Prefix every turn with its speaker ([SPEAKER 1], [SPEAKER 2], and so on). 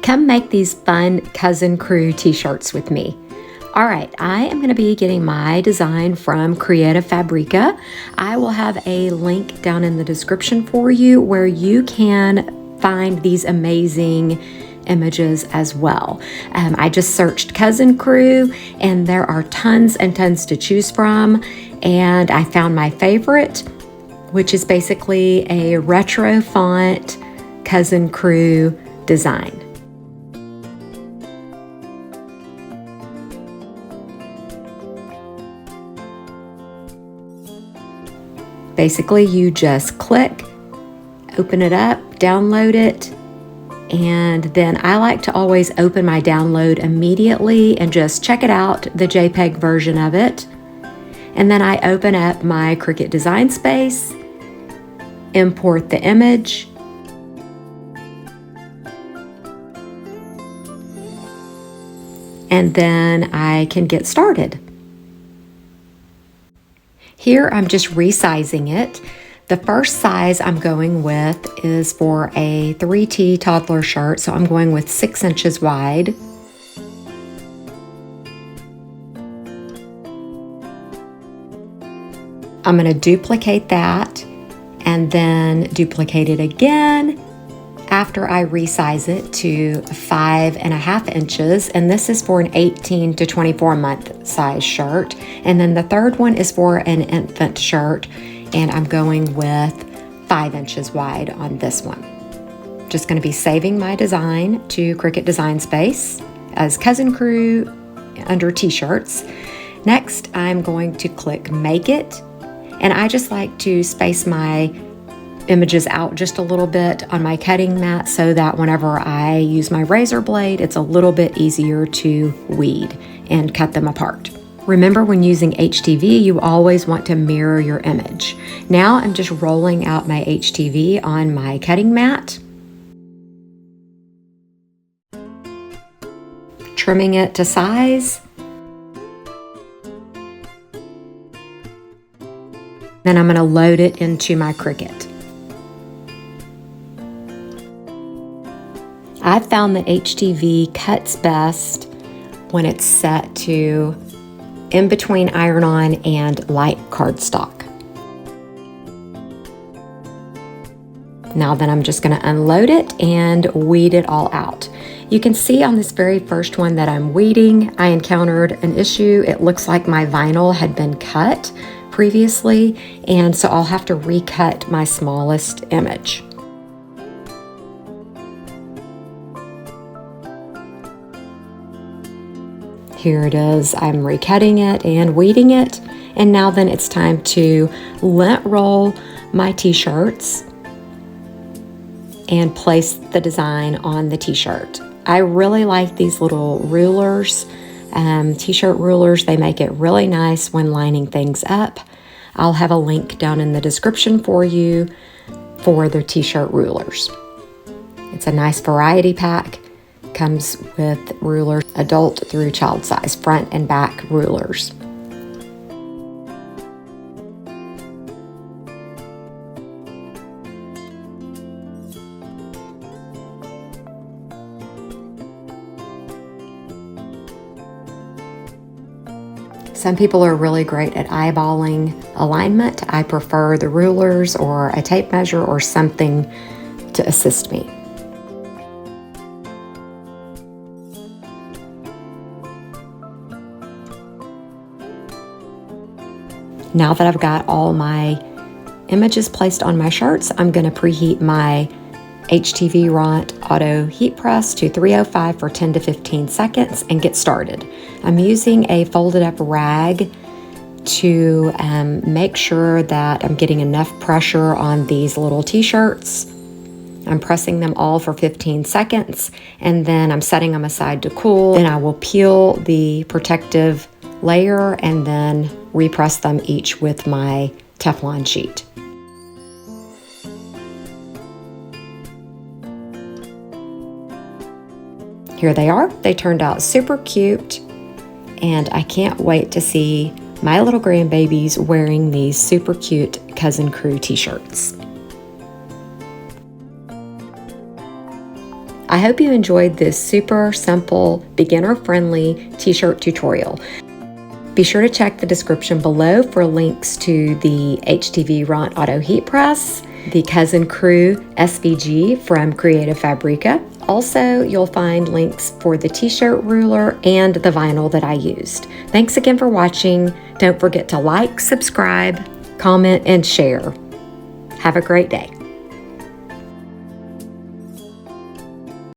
[SPEAKER 1] Come make these fun Cousin Crew t-shirts with me. All right, I am going to be getting my design from Creative Fabrica. I will have a link down in the description for you where you can find these amazing images as well. I just searched Cousin Crew and there are tons and tons to choose from, and I found my favorite, which is basically a retro font Cousin Crew design. Basically, you just click, open it up, download it, and then I like to always open my download immediately and just check it out, the JPEG version of it. And then I open up my Cricut Design Space, import the image, and then I can get started. Here I'm just resizing it. The first size I'm going with is for a 3T toddler shirt, so I'm going with 6 inches wide. I'm going to duplicate that and then duplicate it again after I resize it to 5.5 inches, and this is for an 18 to 24 month size shirt. And then the third one is for an infant shirt, and I'm going with 5 inches wide on this one. Just going to be saving my design to Cricut Design Space as Cousin Crew under t-shirts. Next, I'm going to click Make It, and I just like to space my images out just a little bit on my cutting mat so that whenever I use my razor blade, it's a little bit easier to weed and cut them apart. Remember, when using HTV, you always want to mirror your image. Now I'm just rolling out my HTV on my cutting mat, trimming it to size. Then I'm going to load it into my Cricut. I've found that HTV cuts best when it's set to in between iron-on and light cardstock. Now then, I'm just going to unload it and weed it all out. You can see on this very first one that I'm weeding, I encountered an issue. It looks like my vinyl had been cut previously, and so I'll have to recut my smallest image. Here it is. I'm recutting it and weeding it. And now then it's time to lint roll my t-shirts and place the design on the t-shirt. I really like these little rulers, t-shirt rulers. They make it really nice when lining things up. I'll have a link down in the description for you for the t-shirt rulers. It's a nice variety pack. Comes with rulers, adult through child size, front and back rulers. Some people are really great at eyeballing alignment. I prefer the rulers or a tape measure or something to assist me. Now that I've got all my images placed on my shirts, I'm going to preheat my HTV Ront Auto Heat Press to 305 for 10 to 15 seconds and get started. I'm using a folded up rag to make sure that I'm getting enough pressure on these little t-shirts. I'm pressing them all for 15 seconds, and then I'm setting them aside to cool. Then I will peel the protective layer and then repress them each with my Teflon sheet. Here they are. They turned out super cute, and I can't wait to see my little grandbabies wearing these super cute Cousin Crew t-shirts. I hope you enjoyed this super simple, beginner-friendly t-shirt tutorial. Be sure to check the description below for links to the HTV Ront Auto Heat Press, the Cousin Crew SVG from Creative Fabrica. Also, you'll find links for the t-shirt ruler and the vinyl that I used. Thanks again for watching. Don't forget to like, subscribe, comment, and share. Have a great day.